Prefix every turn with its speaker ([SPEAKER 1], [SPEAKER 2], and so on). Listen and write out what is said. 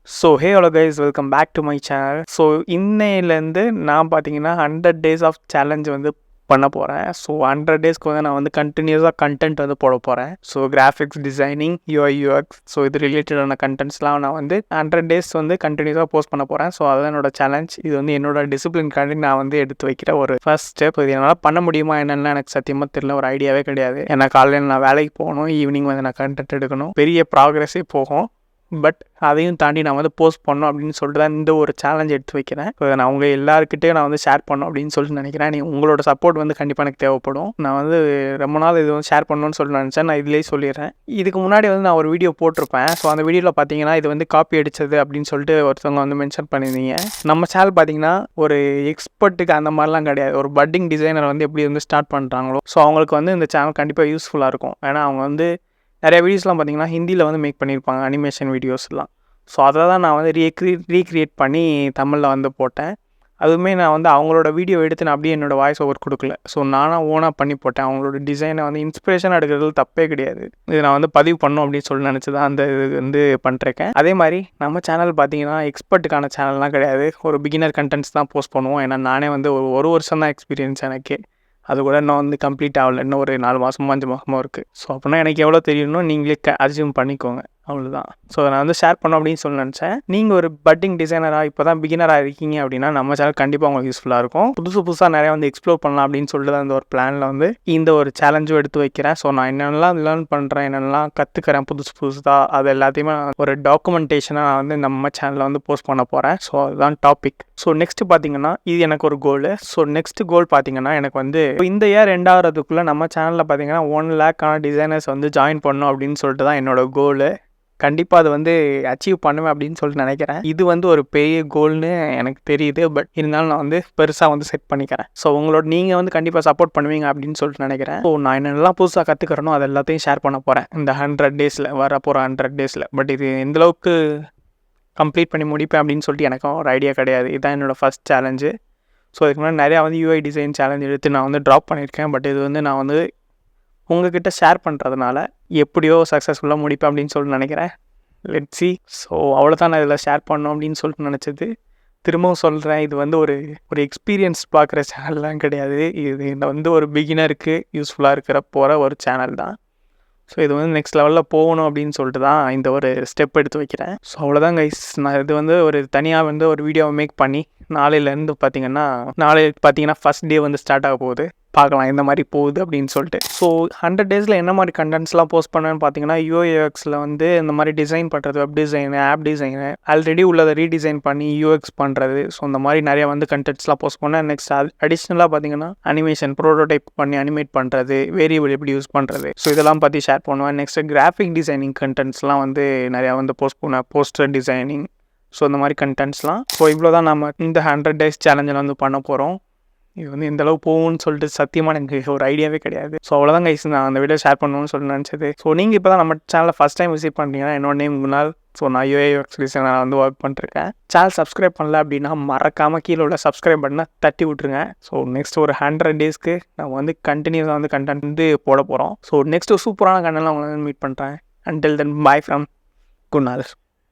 [SPEAKER 1] So hey hello guys, welcome back to my channel. So இன்னையிலேருந்து நான் பார்த்தீங்கன்னா 100 days of challenge வந்து பண்ண போகிறேன். ஸோ 100 டேஸ்க்கு வந்து நான் வந்து கண்டினியூஸாக கண்டென்ட் வந்து போட போகிறேன். So graphics designing, UI so இது ரிலேட்டடான கண்டென்ட்ஸ்லாம் நான் வந்து 100 டேஸ் வந்து கண்டினியூஸாக போஸ்ட் பண்ண போகிறேன். ஸோ அதுதான் என்னோட சேலஞ்ச். இது வந்து என்னோட டிசிப்ளின்காண்டி நான் வந்து எடுத்து வைக்கிற ஒரு ஃபர்ஸ்ட் ஸ்டெப். இது என்னால் பண்ண முடியுமா என்னென்னா எனக்கு சத்தியமாக தெரியல, ஒரு ஐடியாவே கிடையாது. ஏன்னா காலையில் நான் வேலைக்கு போகணும், ஈவினிங் வந்து நான் கண்டென்ட் எடுக்கணும், பெரிய ப்ராக்ரஸே போகும். பட் அதையும் தாண்டி நான் வந்து போஸ்ட் பண்ணணும் அப்படின்னு சொல்லிட்டு தான் இந்த ஒரு சேலஞ்ச் எடுத்து வைக்கிறேன். ஸோ நான் அவங்க எல்லாருக்கிட்டையும் நான் வந்து ஷேர் பண்ணணும் அப்படின்னு சொல்லிட்டு நினைக்கிறேன். உங்களோட சப்போர்ட் வந்து கண்டிப்பாக எனக்கு தேவைப்படும். நான் வந்து ரொம்ப நாள் இது வந்து ஷேர் பண்ணணும்னு சொல்லிட்டு நினச்சேன். நான் இதுலேயே சொல்லிடுறேன். இதுக்கு முன்னாடி வந்து நான் ஒரு வீடியோ போட்டிருப்பேன். ஸோ அந்த வீடியோவில் பார்த்தீங்கன்னா இது வந்து காப்பி அடித்தது அப்படின்னு சொல்லிட்டு ஒருத்தவங்க வந்து மென்ஷன் பண்ணியிருந்தீங்க. நம்ம சேனல் பார்த்தீங்கன்னா ஒரு எக்ஸ்பர்ட்டுக்கு அந்த மாதிரிலாம் கிடையாது. ஒரு பட்டிங் டிசைனர் வந்து எப்படி வந்து ஸ்டார்ட் பண்ணுறாங்களோ, ஸோ அவங்களுக்கு வந்து இந்த சேனல் கண்டிப்பாக யூஸ்ஃபுல்லாக இருக்கும். ஏன்னா அவங்க வந்து நிறைய வீடியோஸ்லாம் பார்த்தீங்கன்னா ஹிந்தியில் வந்து மேக் பண்ணியிருப்பாங்க, அனிமேஷன் வீடியோஸ்லாம். ஸோ அதை தான் நான் வந்து ரீக்ரியேட் பண்ணி தமிழில் வந்து போட்டேன். அதுவுமே நான் வந்து அவங்களோட வீடியோ எடுத்து நான் அப்படியே என்னோடய வாய்ஸ் ஓவர் கொடுக்கல. ஸோ நானாக ஓனாக பண்ணி போட்டேன். அவங்களோட டிசைனை வந்து இன்ஸ்பிரேஷனாக எடுக்கிறதுல தப்பே கிடையாது. இது நான் வந்து பதிவு பண்ணணும் அப்படின்னு சொல்லி நினச்சி தான் அந்த இது வந்து பண்ணிருக்கேன். அதே மாதிரி நம்ம சேனல் பார்த்தீங்கன்னா எக்ஸ்பர்ட்டுக்கான சேனல்லாம் கிடையாது. ஒரு பிகினர் கண்டென்ட்ஸ் தான் போஸ்ட் பண்ணுவோம். ஏன்னா நானே வந்து ஒரு வருஷம் தான் எக்ஸ்பீரியன்ஸ் எனக்கு. அது கூட இன்னும் வந்து கம்ப்ளீட் ஆகலை. இன்னும் ஒரு 4 மாதமோ 5 மாதமோ இருக்குது. ஸோ அப்படின்னா எனக்கு எவ்வளோ தெரியணும் நீங்களே அசியூம் பண்ணிக்கோங்க, அவ்வளோதான். ஸோ நான் வந்து ஷேர் பண்ணோம் அப்படின்னு சொல்லி நினச்சேன். நீங்கள் ஒரு பட்டிங் டிசைனராக இப்போ தான் பிகினராக இருக்கீங்க அப்படின்னா நம்ம சேனல் கண்டிப்பாக உங்களுக்கு யூஸ்ஃபுல்லாக இருக்கும். புதுசாக நிறையா வந்து எக்ஸ்ப்ளோர் பண்ணலாம் அப்படின்னு சொல்லிட்டு தான் இந்த ஒரு பிளானில் வந்து இந்த ஒரு சேலஞ்சும் எடுத்து வைக்கிறேன். ஸோ நான் என்னென்னலாம் லேர்ன் பண்ணுறேன், என்னென்னலாம் கற்றுக்கிறேன் புதுசாக, அது எல்லாத்தையுமே ஒரு டாக்குமெண்டேஷனாக நான் வந்து நம்ம சேனலில் வந்து போஸ்ட் பண்ண போகிறேன். ஸோ அதுதான் டாபிக். ஸோ நெக்ஸ்ட்டு பார்த்தீங்கன்னா இது எனக்கு ஒரு கோலு. ஸோ நெக்ஸ்ட் கோல் பார்த்தீங்கன்னா எனக்கு வந்து இந்த இயர் எண்ட் ஆகிறதுக்குள்ளே நம்ம சேனலில் பார்த்தீங்கன்னா 1 லேக்கான டிசைனர்ஸ் வந்து ஜாயின் பண்ணணும் அப்படின்னு சொல்லிட்டு தான் என்னோட கோலு. கண்டிப்பாக அது வந்து அச்சீவ் பண்ணுவேன் அப்படின்னு சொல்லிட்டு நினைக்கிறேன். இது வந்து ஒரு பெரிய கோல்னு எனக்கு தெரியுது. பட் இருந்தாலும் நான் வந்து பெருசாக வந்து செட் பண்ணிக்கிறேன். ஸோ நீங்கள் வந்து கண்டிப்பாக சப்போர்ட் பண்ணுவீங்க அப்படின்னு சொல்லிட்டு நினைக்கிறேன். ஸோ நான் என்னென்னலாம் புதுசாக கற்றுக்கிறனோ அது எல்லாத்தையும் ஷேர் பண்ண போகிறேன் இந்த 100 டேஸில், வரப்போகிற 100 டேஸில். பட் இது எந்தளவுக்கு கம்ப்ளீட் பண்ணி முடிப்பேன் அப்படின்னு சொல்லிட்டு எனக்கும் ஒரு ஐடியா கிடையாது. இதுதான் என்னோடய ஃபஸ்ட் சேலஞ்சு. ஸோ இதுக்கு முன்னாடி நிறையா வந்து யூஐ டிசைன் சேலஞ்ச் எடுத்து நான் வந்து ட்ராப் பண்ணியிருக்கேன். பட் இது வந்து நான் வந்து உங்ககிட்ட ஷேர் பண்ணுறதுனால எப்படியோ சக்ஸஸ்ஃபுல்லாக முடிப்பேன் அப்படின்னு சொல்லிட்டு நினைக்கிறேன். Let's see. ஸோ அவ்வளோதான் நான் இதில் ஷேர் பண்ணணும் அப்படின்னு சொல்லிட்டு நினச்சது. திரும்பவும் சொல்கிறேன், இது வந்து ஒரு எக்ஸ்பீரியன்ஸ் பார்க்குற சேனல்லாம் கிடையாது. இது வந்து ஒரு பிகினருக்கு யூஸ்ஃபுல்லாக போகிற ஒரு சேனல் தான். ஸோ இது வந்து நெக்ஸ்ட் லெவலில் போகணும் அப்படின்னு சொல்லிட்டு தான் இந்த ஒரு ஸ்டெப் எடுத்து வைக்கிறேன். ஸோ அவ்வளோதான் கைஸ். நான் இது வந்து ஒரு தனியாக வந்து ஒரு வீடியோவை மேக் பண்ணி நாளைக்கு பார்த்தீங்கன்னா ஃபஸ்ட் டே வந்து ஸ்டார்ட் ஆக போகுது. பார்க்கலாம் எந்த மாதிரி போகுது அப்படின்னு சொல்லிட்டு. ஸோ 100 டேஸில் என்ன மாதிரி கண்டென்ட்ஸ்லாம் போஸ்ட் பண்ணுவேன்னு பார்த்தீங்கன்னா யூஐஎக்ஸில் வந்து இந்த மாதிரி டிசைன் பண்ணுறது, web design, app design, already உள்ளதை ரீடிசைன் பண்ணி யூஎக்ஸ் பண்ணுறது. ஸோ இந்த மாதிரி நிறையா வந்து கண்டென்ட்ஸ்லாம் போஸ்ட் பண்ணேன். நெக்ஸ்ட் அடிஷ்னலாக பார்த்தீங்கன்னா அனிமேஷன் ப்ரோட்டோடைப் பண்ணி அனிமேட் பண்ணுறது, வேரியபிள் எப்படி யூஸ் பண்ணுறது, ஸோ இதெல்லாம் பற்றி ஷேர் பண்ணுவேன். நெக்ஸ்ட் கிராஃபிக் டிசைனிங் கண்டென்ட்ஸ்லாம் வந்து நிறையா வந்து போஸ்ட் பண்ணுவேன், போஸ்டர் டிசைனிங், ஸோ இந்த மாதிரி கண்டென்ட்ஸ்லாம். ஸோ இவ்வளோ தான் நம்ம இந்த 100 டேஸ் சேலஞ்சில் வந்து பண்ண போகிறோம். இது வந்து எந்தளவு போகும்னு சொல்லிட்டு சத்தியமாக எனக்கு ஒரு ஐடியாவே கிடையாது. ஸோ அவ்வளோதான் கைஸ், நான் அந்த வீடியோ ஷேர் பண்ணணும்னு சொல்லி நினச்சது. ஸோ நீங்கள் இப்போ தான் நம்ம சேனலில் ஃபஸ்ட் டைம் விசிட் பண்ணுறீங்கன்னா என்னோட நேம் குணால். ஸோ நான் யூஐஎக்ஸ் டிசைனர் வந்து ஒர்க் பண்ணிருக்கேன். சேனல் சப்ஸ்கிரைப் பண்ணல அப்படின்னா மறக்காமல் கீழே உள்ள சப்ஸ்கிரைப் பண்ணால் தட்டி விட்ருங்க. ஸோ நெக்ஸ்ட் ஒரு 100 டேஸ்க்கு நம்ம வந்து கண்டினியூஸாக வந்து கண்டென்ட் வந்து போட போகிறோம். ஸோ நெக்ஸ்ட் சூப்பரான கண்டென்ட்லாம் உங்களை மீட் பண்ணுறேன். Until then bye from Kunal.